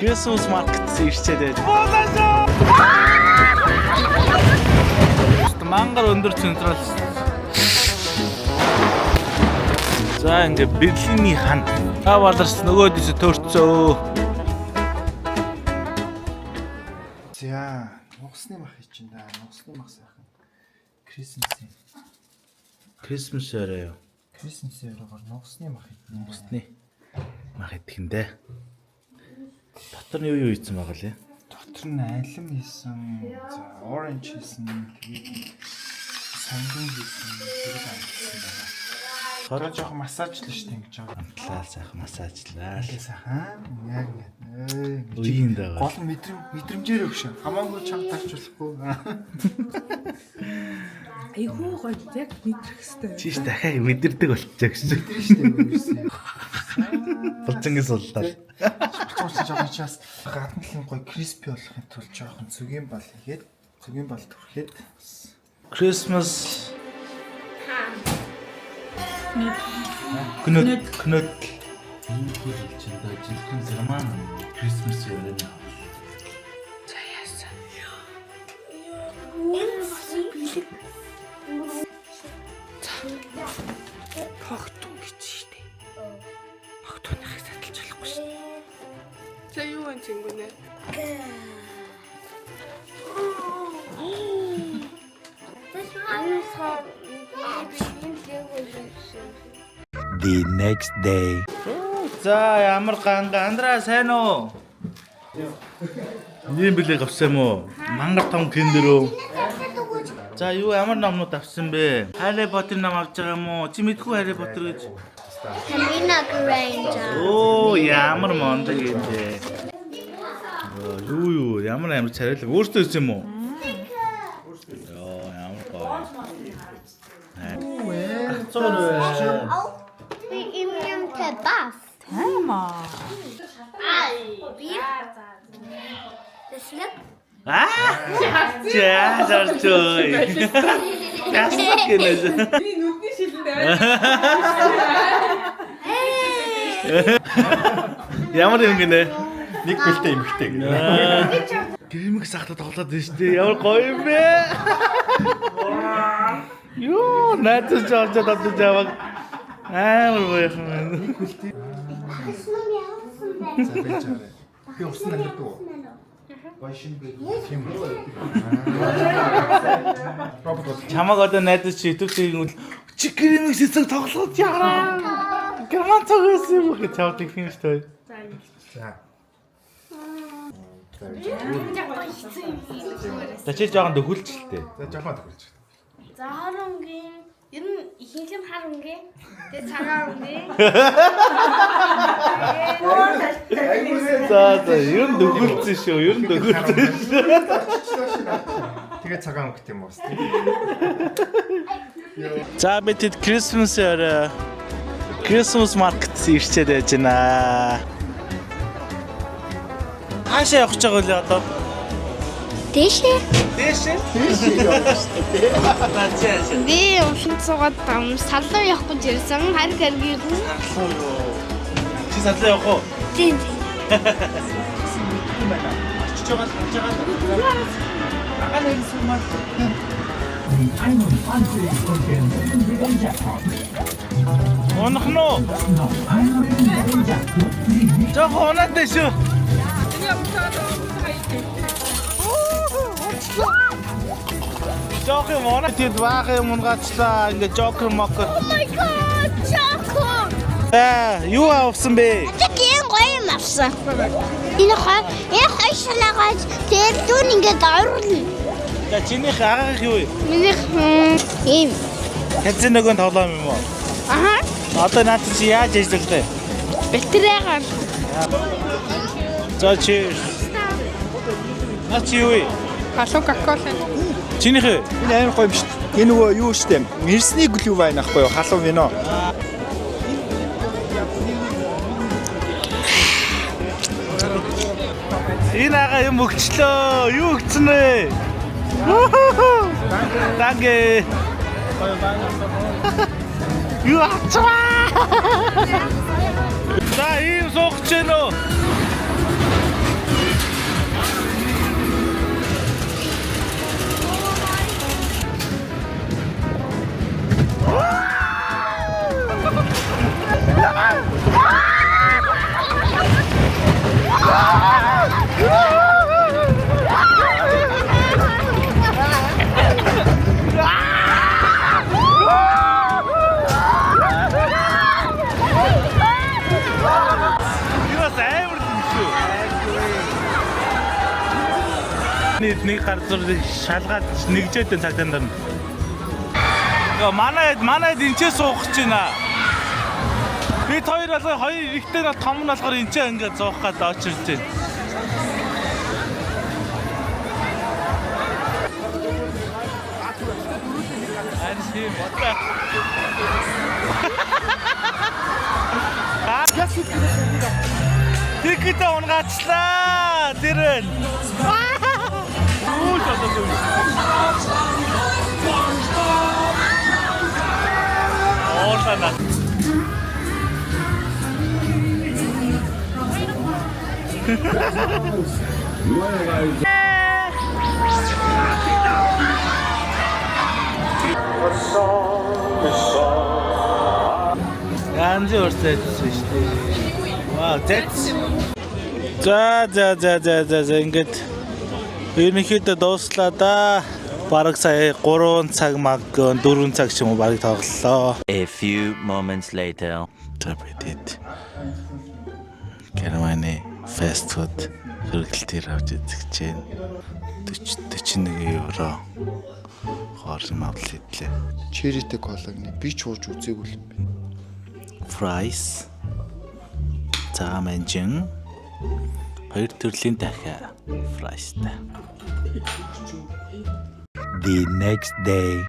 Christmas market ирчээд мангар өндөр централ. За ингээ Берлиний хан. Баларс нөгөөдөөс төрцөө. За, нугасны мах чинь да. Нугасны мах сайхан. Christmas орой юу? Christmas оройгоор нугасны мах идэх. Нугасны мах идэх юм дээ. Дотор нь юу ийцэн байгаа лээ? Дотор нь алим хийсэн, за orange хийсэн, тэгээд сангин хийсэн, тэгээд амтсан байгаа. Хороо жоох массажлаа шүү дээ ингэж байгаа. Амтлаа сайхан массажлаа. Сайхан. Яг ингэ. Үеийн дээг. Гол мэдрэмжээр өгш. Хамаагүй чанга тарчулахгүй. Айгуу гоё яг мэдрэх хэвээр. Чиш дахиад мэдэрдэг болчихоо гэсэн. Мэдэрнэ шүү дээ. Булчингийн суллаа. Цуцсан жоохон чаас гадна л гоё криспи болохын тулд жоохон цөгийн бал хийгээд цөгийн бал түрхээд Christmas Knödel. Энэ хөл чинь даа жинхэнэ замаа Christmas өрөө. За яасан. Хогтун гэж штэ. Хогтуныг саталж болохгүй штэ. За юу вэ чингүнэ? The next day. За ямар ганга Андра сайн уу? Ийм билээ авсан юм уу? Мангар том киндэрөө. За юу ямар номнууд авсан бэ? Harry Potter ном авч байгаа юм уу? Чи мэдгүй Harry Potter гэж? Hermione Granger. Оо ямар мондог юм бэ? Юу ямар царайлаг өөртөө ирсэн юм уу? Йоо ямар гоё. Би имэм табас. Таймаа. Би. Тэсэп. Жарчой. Ясгэнэ. Би нүдний шилэндээ. Ямар юм гинэ? нэг бэлтэй эмхтэй гэнэ. Гэмэг сахтаа тоглоод байна шүү дээ. Ямар гоё юм бэ? Юу, надад жаажаад авч яваг. Амар гоё юм. Би усан амьддаг уу? Башин би тийм үү? Чамаг одоо найдаж чи YouTube-ийн үл чи гэмэг сэсэг тоглоод яараа. Гэрман цогоос юм уу гэж чавдаг юм шүү дээ. За. За чи жоохон дөхүүлчихлээ. За жоохон төгөлж. За харангийн ер нь ихэнх нь харангийн. Тэгээ цагаан өнгийн. За ер нь дөхүүлсэн шүү. Ер нь дөхүүлсэн шүү. Тэгээ цагаан өнгөт юм уу? За бид Christmas орой Christmas market ирчээд байж байна. Хаашаа явах гэж байгаа вэ одоо? Дэшээ. Би өвшин цугаад салуу явах гэж ирсэн. Харин хэргийг Чи салуу явах уу? тийм. Очиж байгаа. Агаал ирсэн маа. Онохно. Жоо хоноод шүү. Жоо юм оноо тэд баах юм унгачлаа. Ингээ жокер мокер. Oh my god, Choco. Юу авсан бэ? Тийм гоё юм авсан. Энэ хойшлаагаад тэр дүүн ингээд орлоо. За чинийх агаарх юу вэ? Минийх ийм. Хязын нөгөөнд тоглоом юм уу? Аха. Одоо наад чи яаж ажиллах вэ? Бэтрэгээр. За чи. Наад чи юу вэ? Халуу кокол. Чинийх вэ? Энэ амар гоё юм шүү. Энэ нөгөө юу шүү дээ? Мерсний глүү вайн ахгүй юу? Халуун вино. Энэ ага юм өгчлөө. Юу өгсөн вэ? Дангэ. Юу ачваа. За ийм суугч гэнэ үү? Нэг гар зургийг шалгаад нэгжээд den цагтан дээр. Яа манайд энчээ суух гэж байна. Бид хоёр бол хоёр ихтэй нь том нь болохоор энчээ ингээд зуух гээд очирч байна. Арши бодлоо. Тэгтээ унгаачлаа. Тэрэн. Үгүй болоо. Орлана. Ганц өрсөж шүү дээ. Вау, that's. За ингээд ерөнхийдөө дууслаа да. Бараг сая 3 цаг маг 4 цаг ч юм уу бараг тоглолоо. A few moments later. Тэбэдэд. Германы фаст фуд хөргөлтөөр авч үзэж байна. 41 евро. Хоорсон авлаа идлээ. Черритэй колаг нэ би ч ууж үзээгүй юм байна. Fries. Заамэнжин. Хоёр төрлийн дахиа фрайстай. The next day.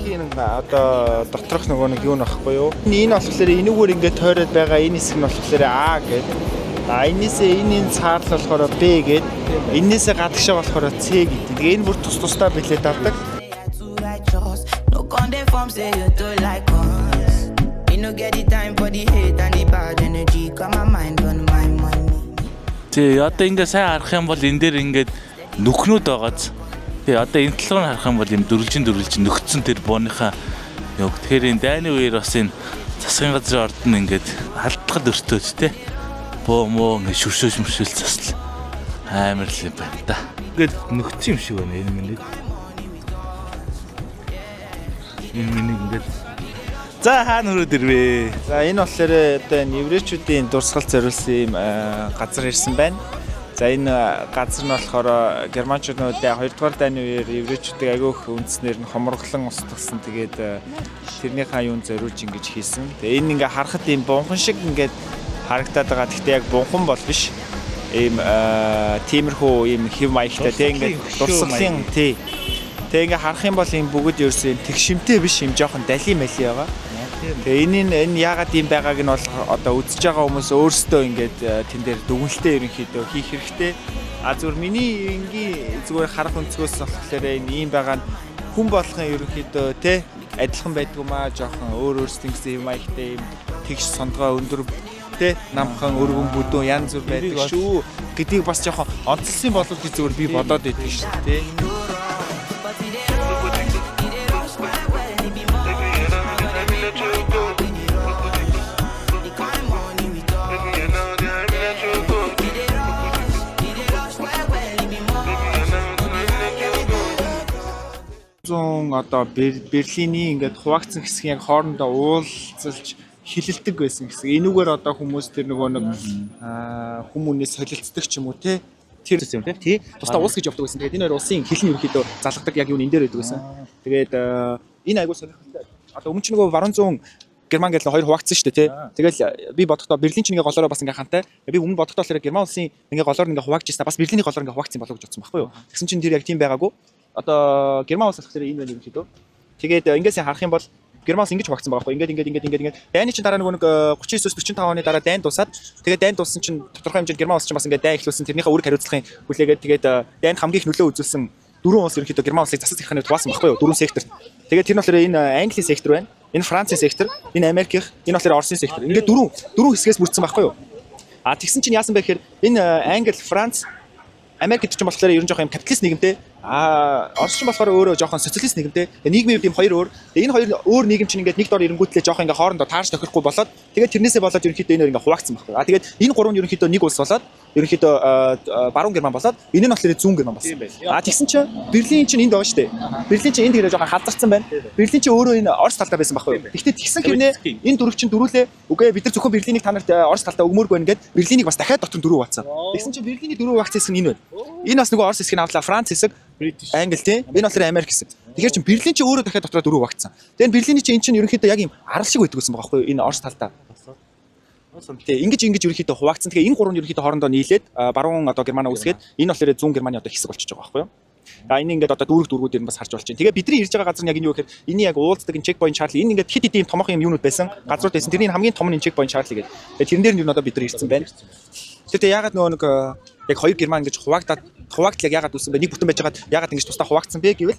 Энэ одоо доторх нөгөө нэг юу нөхгүй юу? Энэ болохоор энүүгээр ингээд тойроод байгаа энэ хэсэг нь болохоор А гэдэг. Энээсээ энэ цаал болохоор Б гэдэг. Энээсээ гадагшаа болохоор С гэдэг. Тэгээ энэ бүр тус тусдаа билет авдаг. Тэ одоо ингээ сайн харах юм бол энэ дээр ингээд нүхнүүд байгааз. Тэ одоо энэ талыг харах юм бол юм дөрвөлжин нөхцөн тэр бууныхаа яг тэгэхээр энэ дайны үеэр бас энэ засгийн газрын орд нь ингээд халдгад өртөөд тэ боо мөө ингээ шүршөөж засал амар л юм байна да. Ингээд нөхцөн юм шиг байна энэ минь. Энэ минь ингээд за хаана өрөөд ирвэ. За энэ болохоор одоо еврейчүүдийн дурсгал зориулсан юм газар ирсэн байна. За энэ газар нь болохоор германчуудын 2 дугаар дайны үеэр еврейчүүдийг агиох үндснээр нь хоморглон устгасан. Тэгээд тэрнийхээ юунд зориулж ингэж хийсэн. Тэгээ энэ ингээ харахад ийм бунхан шиг ингээд харагдаад байгаа. Гэхдээ яг бунхан бол биш. Ийм тиймэрхүү ийм хэв маягтай тэг ингээд дурсгалын тий. Тэгээ ингээ харах юм бол энэ бүгд ерөөсөө тэгшимтэй биш юм жоохон дали мали байгаа. Тэгээ энэ яагаад юм байгааг нь бол одоо үзэж байгаа хүмүүс өөрсдөө ингээд тэн дээр дүгнэлтээ ерөнхийдөө хийх хэрэгтэй. Зүгээр миний энгийн зүгээр харах өнцгөөс болохоор энэ ийм байгаа нь хүн болгон ерөнхийдөө те адилхан байдгүй маа жоохон өөрсдийн гэсэн юм маягтай юм тэгш сондгоо өндөр те намхан өргөн бүдүүн янз бүр байдаг шүү гэдгийг бас жоохон онцлсан болов гэж зүгээр би бодоод байдаг шүү те. Одоо Берлиний ингээд хуваагдсан хэсэг яг хоорондоо уулзалж хилэлдэг байсан хэсэг. Энүүгээр одоо хүмүүс тэр нөгөө нэг хүмүүнээс солилцдог ч юм уу те тэр юм тий. Тусдаа уус гэж явдаг байсан. Тэгээд энэ хоёр улсын хилэн ерөөхдөө залгадаг яг юу энэ дээр байдаг байсан. Тэгээд энэ айгуу сонирхолтой. Одоо өмнө ч нөгөө баруун зүүн Герман гэл хоёр хуваагдсан шүү дээ тий. Тэгэл би бодохдоо Берлин ч ингээ голоороо бас ингээ хантай. Би өмнө бодохдоо болохоор Герман улсын ингээ голоор ингээ хуваагдж ирсэн. Бас Берлиний голоор ингээ хуваагдсан болов гэж бодсон байхгүй юу. Тэгсэн чинь тэр яг тийм байгаагүй. Одоо Герман улс болохоор энэ байна юм шиг дөө. Тэгээд ингээс харах юм бол Герман улс ингэж хуваагдсан байгаа байхгүй. Ингээд. Дайны чинь дараа нөгөө 39-с 45 оны дараа дайн дуусаад тэгээд дайн дууссан чинь тодорхой хэмжээнд Герман улс чинь бас ингээ дайн эхлүүлсэн. Тэрнийхээ үүрэг хариуцлагын хүлээгээд тэгээд дайнд хамгийн их нөлөө үзүүлсэн дөрвөн улс ерөнхийдөө Герман улсыг засаж захихнаар хуваасан байхгүй юу? Дөрвөн сектор. Тэгээд тэр нь болохоор энэ Английн сектор байна. Энэ Францын сектор, энэ Америкийн, энэ болохоор Оросын сектор. Ингээд дөрвөн хэсгээс бүрдсэн байхгүй юу? Тэгсэн чинь яасан бэ гэхээр энэ Англи, Франц, Америк гэдэг чинь болохоор ерөн жоох юм капиталист нийгэмтэй. Орчин болохоор өөрөө жоохон социалист нийгэмтэй. Нийгмийн хувьд юм хоёр өөр. Энэ хоёр өөр нийгэм чинь ингээд нэг дор ирэнгүүтлээ жоохон ингээд хоорондоо таарч тохирохгүй болоод тэгээд тэрнээсээ болоод ерөнхийдөө энэ ингээд хуваагдсан байхгүй. Тэгээд энэ гурав нь ерөнхийдөө нэг улс болоод ерөнхийдөө баруун Герман болоод энэ нь болохоор зүүн Герман болсон. Тэгсэн чинь Берлин чинь энд байгаа шүү дээ. Берлин чинь энд хэрэг жоохон халдварсан байна. Берлин чинь өөрөө энэ Орос талдаа байсан байхгүй. Гэхдээ тэгсэн хэрнээ энэ дөрөв чинь дөрүүлээ. Үгүй бид нар зөвхөн Берлинийг та нарт Орос талдаа өгмөөргүй байна гэд Берлинийг бас дахиад дотор дөрөв хуваацсан. Тэгсэн чинь Берлиний дөрөв хуваацсан хэсэг нь энэ байна. Энэ бас нөгөө Орос хэсгийг авлаа, Франц хэсэг, Англи тийм. Энэ болохоор Америк хэсэг. Тэгэхээр чинь Берлин чинь өөрөө дахиад дотроо дөрөв хуваацсан. Тэгээд Берлиний чинь энэ чинь ерөнхийдөө яг юм арал шиг байдаг гэсэн байгаа байхгүй энэ Орос талдаа. Тэгээ ингэж ерөнхийдөө хуваагдсан. Тэгээ энэ гурав нь ерөнхийдөө хоорондоо нийлээд баруун одоо Герман үсгээд энэ болохоор зүүн Германы одоо хэсэг болчихж байгаа байхгүй юу? Энэ ингээд одоо дүүргүүд нь бас харж болж байна. Тэгээ бидний ирж байгаа газар нь яг энэ юу гэхээр энэ яг уулздаг энэ чекпоинт Чарли энэ ингээд хит хит ийм томоохон юм юунууд байсан газрууд байсан. Тэрний хамгийн том нь чекпоинт Чарли гэдэг. Тэгээ тэрэн дээр нь юу одоо бид нар ирсэн байна. Тэгээ ягаад нөгөө нэг яг хоёр Герман ингэж хуваагдлыг ягаад үүссэн бэ? Нэг бүтэн байжгаад ягаад ингэж тусдаа хуваагдсан бэ гэвэл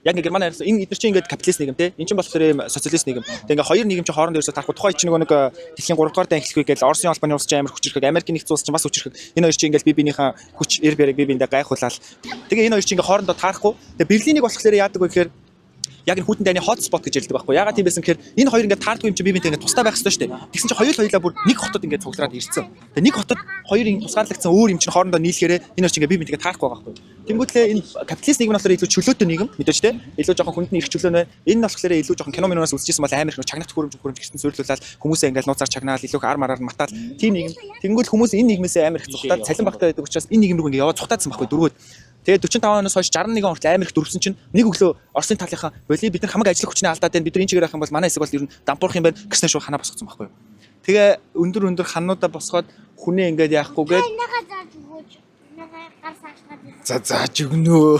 яг нэг Герман арилсан энэ эдгээр чинь ингээд капиталист нийгэм те. Энэ чинь болохоор ийм социалист нийгэм. Тэгээ ингээд хоёр нийгэм чинь хоорондоо ерөөсө тарах. Тухайн чинь нэг дэлхийн 3 дугаар дан эхлэхгүй гэж Оросын албаны улс чинь амар хүчрхэг, Америкийн нэгдсэн улс чинь бас хүчрхэг. Энэ хоёр чинь ингээд бибинийхээ хүч эр бэрэг бибиндээ гайхуулаад. Тэгээ энэ хоёр чинь ингээд хоорондоо таарахгүй. Тэгээ Берлинийг болохоор яадаг вэ гэхээр яг энэ хүйтэн дайны hot spot гэж ярьдаг байхгүй. Ягаад тийм байсан гэхээр энэ хоёр ингээд таардгүй юм чи бибинтэй ингээд тусдаа байх хэрэгтэй шүү дээ. Тэгсэн чинь хоёулаа бүр нэг хотод ингээд цуглараад ирсэн. Тэгээ нэг хотод хоёрын тусгаарлагдсан өөр юм чинь хоорондоо нийлэхээр энэ хоёр чинь ингээд бибинтэйгээ таарахгүй байгаа байхгүй. Тэнгүүтлээ энэ капиталист нийгэм нь болохоор илүү чөлөөтэй нийгэм мэдээж те. Илүү жоохон хүндний эрх чөлөө нэ. Энэ нь болохоор илүү жоохон кино миноос үзчихсэн бол амар их чагнах хөрөмж гисэн суйрлуулаад хүмүүсээ ингээд нууцаар чагнаал илүү ар мараар матаал тийм нийгэм. Тэнгүүл хүмүүс энэ нийгмээсээ амар их цухтаад цалин багтаа байдаг учраас энэ нийгэм рүү ингээд яваад цухтаадсан байхгүй дөрвөөд. Тэгээд 45 оноос хойш 61 он хүртэл амар их дөрвсөн чинь нэг өглөө Оросын талынхаа боли бид нар хамаг ажлын хүчний алдаад байна. Бид нар энэ чигээр авах юм бол манай хэсэг бол ер нь дампуурах юм байна. Гэснээр шууд ханаа босгоцсон байхгүй юу. Тэгээ өндөр хануудаа босгоод хүнээ ингээд яахгүйгээд зааж өгнөө.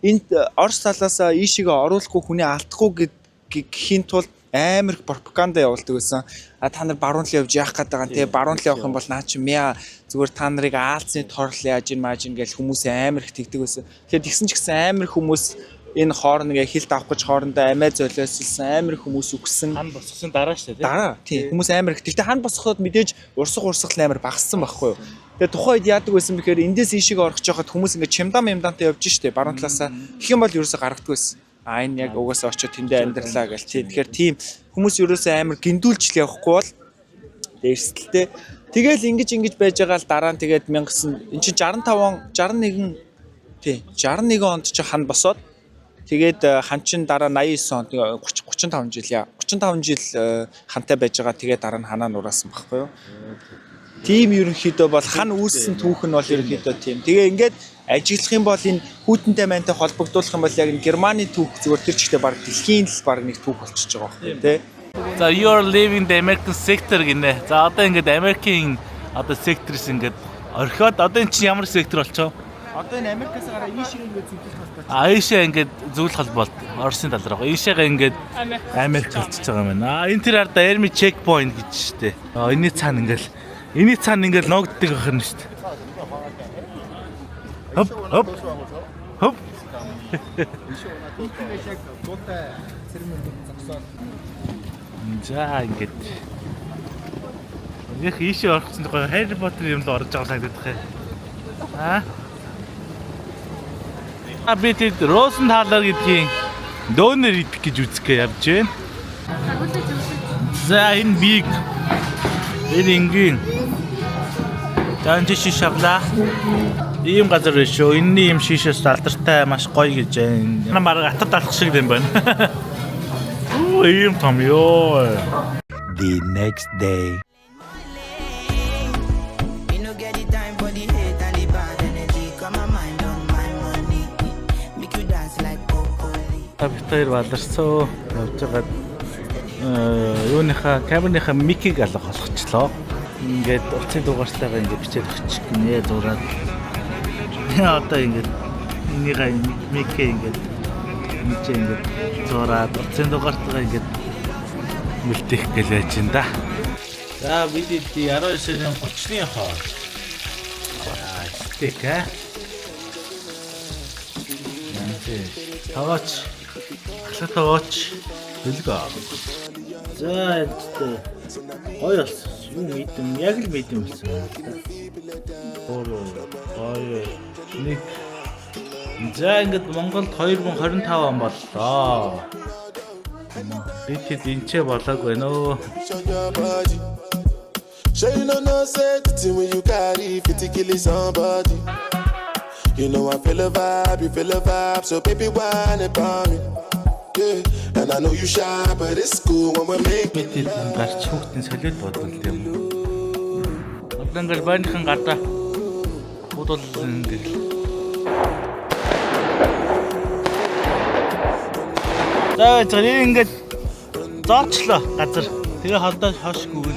Энд Орос талаас ийшээгээ оруулахгүй хүнээ алдахгүй гэхийн тулд амар пропаганда явуулдаг байсан. Та нар баруун руу явж яах гээд байгаа юм те. Баруун руу явах юм бол наа чи мяа зүгээр та нарыг аалцны торл яаж ин маажин гэж хүмүүс амар их тэгдэг байсан. Тэгэхээр тэгсэн ч гэсэн амар хүмүүс энэ хооронд ингээ хилд авах гэж хоорондоо амиа золиослсон амар хүмүүс үгсэн. Хан босгосон дараа шүү дээ. Дараа тийм хүмүүс амар их. Тэгтээ хан босгоход мэдээж урсгал амар багассан байхгүй юу. Тэгээ тухайн үед яадаг байсан бэхээр эндээс ийшээгээ орох жоход хүмүүс ингээ чимдаамтай явж штэ баруун талаасаа. Тэгэх юм бол ерөөсө гаргадаг байсан. Энэ яг угаасаа очиод тэндээ амьдралаа гэл тий. Тэгэхээр тийм хүмүүс ерөөсөө амар гиндүүлж л явахгүй бол эрсдэлтэй. Тэгэл ингэж байж байгаа л дараа нь тэгээд 1900 эн чинь 61 онд ч хан босоод тэгээд хан чин дараа 89 онд 35 жил яа 35 жил хантай байж байгаа. Тэгээд дараа нь ханаа нураасан байхгүй юу. Тийм ерөнхийдөө бол хан үүссэн түүх нь бол ерөнхийдөө тийм. Тэгээ ингээд ажиглах юм бол энэ хүүтэнтэй мантай холбогдуулах юм бол яг энэ Германы түүх зүгээр тэр чигтээ баг дэлхийн л баг нэг түүх болчихж байгаа байхгүй тий. За you are leaving the American sector гинэ. За одоо ингээд Америкийн одоо секторс ингээд орхиод одоо эн чинь ямар сектор болчихоо? Одоо энэ Америкаас гараа ийшээ ингээд зөвлөх холбоо. Ийшээ ингээд зөвлөх холбоо Оросын тал руу. Ийшээгээ ингээд Америк болчихж байгаа юм байна. Энэ тэр арда Army checkpoint гэж штэ. Энийний цаана ингээд ногддог байх нь штэ. Хоп. За ингээд яг ийшээ орчихсон гоё Harry Potter юм л орж байгаа санагдах юм. Би тэр Росенталер гэдгийн донер идэх гэж үзэхээ явж байна. За энэ биг энэ ингийн данжи шишавла ийм газар биш шүү. Энэний юм шишээс алдартай маш гоё гэж байна. Намаар атад алах шиг юм байна. Ийм том ёо. The next day. Битээр баларцоо явж байгаа юуныхаа камерныхаа микийг алга болгочлоо. Ингээд утсын дугаартайгаа ингээд бичээд өгчих гинэ зураад. Одоо ингээд энийгээ микээ ингээд зураад утсын дугаартайгаа ингээд мэлтэх гэж байж энэ да. За бид 19-ны 30-ны хоо. Стек Таваач. Ахлатаач. Хэлгээ. За гоё болсон. Юу мэдэн яг л мэдэн болсон. Оо гоё. Нэг. За ингээд Монголд 2025 он боллоо. Бид энчээ болоогүй нөө. Sure you know say the thing when you carry 50 kill somebody. You know I feel a vibe, you feel a vibe, so baby whine about me. Yeah, and I know you shy, but it's cool when we're making Бид гарч хүүхдийн солиод бодвол тийм. Одоо ингээд байнхан гадаа бодвол ингээд За зэрэг ингээд зоочлоо газар. Тэгээ холдоо хошгүй.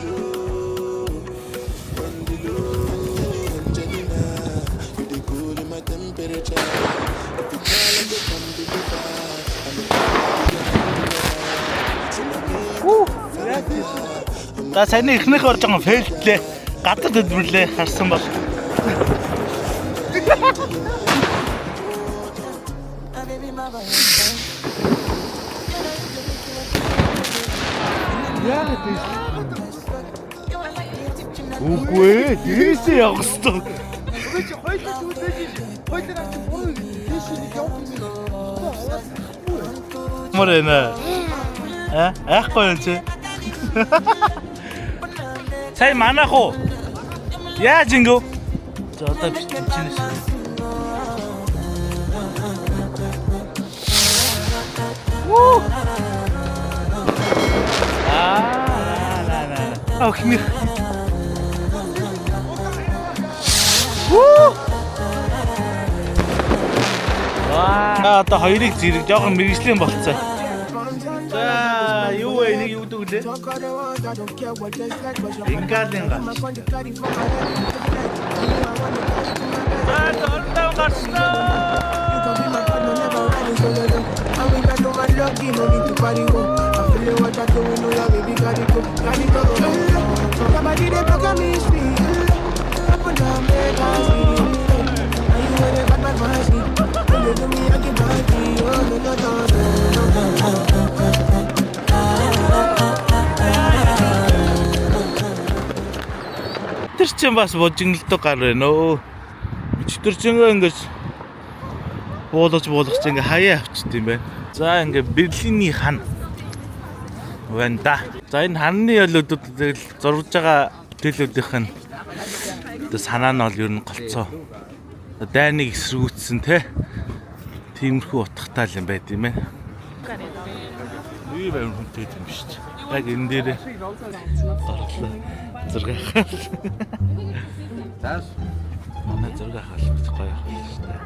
За сайн ихнийх орж байгаа фейлтлээ. Гадар дэдвэрлээ харсан бол. Үгүй ээ, дээсээ явах ёстой. Морена. Яахгүй юм чи. Сая манах уу? Яаж ингэв? За одоо бичнээс. Вуу! Ах ми. Вуу! Одоо хоёрыг зэрэг жоохон мэрэгжлийн болцоо. За юу вэ? Энийг юу гэдэг лээ? Ингаалын гач. Ордоо гарснаа. Тэр чинь бас божигнолтой гар байна өө. Өчтөржөнгөө ингэж буулгаж ингэ хаяа авчт юм байна. За ингэ Берлиний хан байна да. За энэ ханны ялуудад тэгэл зурж байгаа бүтээлүүдийнх нь одоо санаа нь бол ер нь голцоо. Дайныг эсрүүцсэн те. Тиймэрхүү утгатай юм байт юм байна. Юу байв хүнтэй юм биш ч. Яг энэ дээрээ орлоо. Зураг хаал. Заас манай зураг хаал гоё хаал шүү дээ.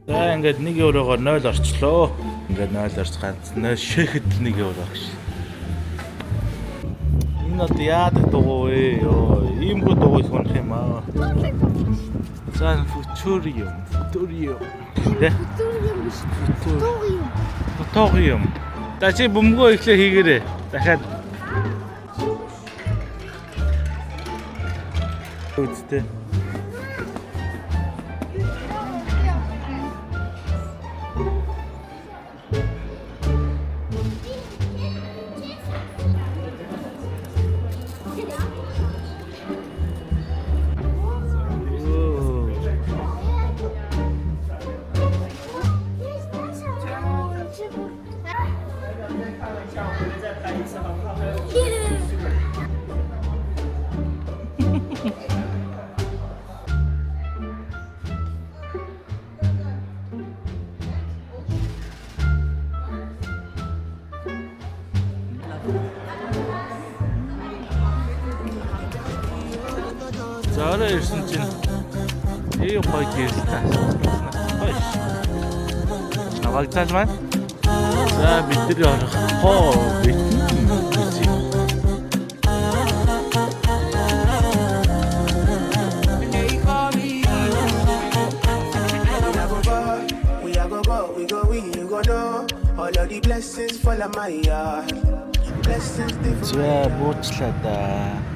За ингээд 1 еврогоор 0 орчлоо. Ингээд 0 орч ганц 0 шихэд 1 евро гэж. Энэ одоо яадаг дугуй вэ? Йоо, иймгүй дугуй хонох юм аа. За футуриум. Тэ? Футуриум. Дачи бөмбөгөө ихлэ хийгээрэй. Дахиад үстэ. За орой ирсэн чинь ий гоё гэрэл та. Гоё. Аваагтаж маань. За бидний орох хоо бит. За буучлаа да.